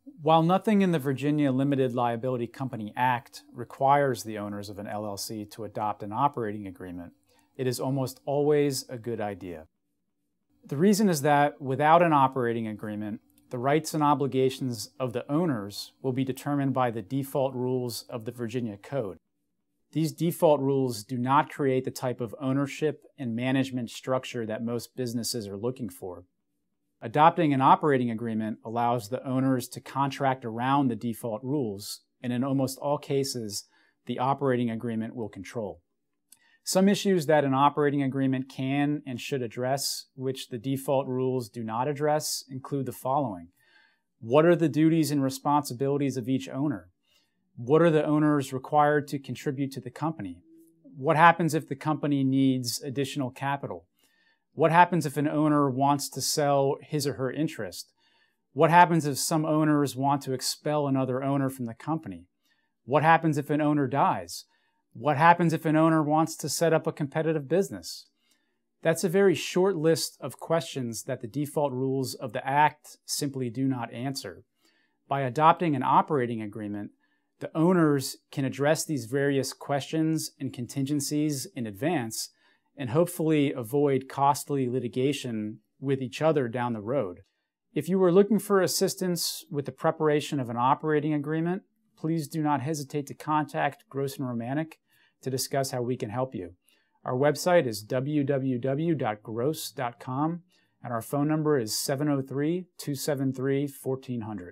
While nothing in the Virginia Limited Liability Company Act requires the owners of an LLC to adopt an operating agreement, it is almost always a good idea. The reason is that without an operating agreement, the rights and obligations of the owners will be determined by the default rules of the Virginia Code. These default rules do not create the type of ownership and management structure that most businesses are looking for. Adopting an operating agreement allows the owners to contract around the default rules, and in almost all cases, the operating agreement will control. Some issues that an operating agreement can and should address, which the default rules do not address, include the following. What are the duties and responsibilities of each owner? What are the owners required to contribute to the company? What happens if the company needs additional capital? What happens if an owner wants to sell his or her interest? What happens if some owners want to expel another owner from the company? What happens if an owner dies? What happens if an owner wants to set up a competitive business? That's a very short list of questions that the default rules of the Act simply do not answer. By adopting an operating agreement, the owners can address these various questions and contingencies in advance and hopefully avoid costly litigation with each other down the road. If you are looking for assistance with the preparation of an operating agreement, please do not hesitate to contact Gross & Romanick to discuss how we can help you. Our website is www.gross.com and our phone number is 703-273-1400.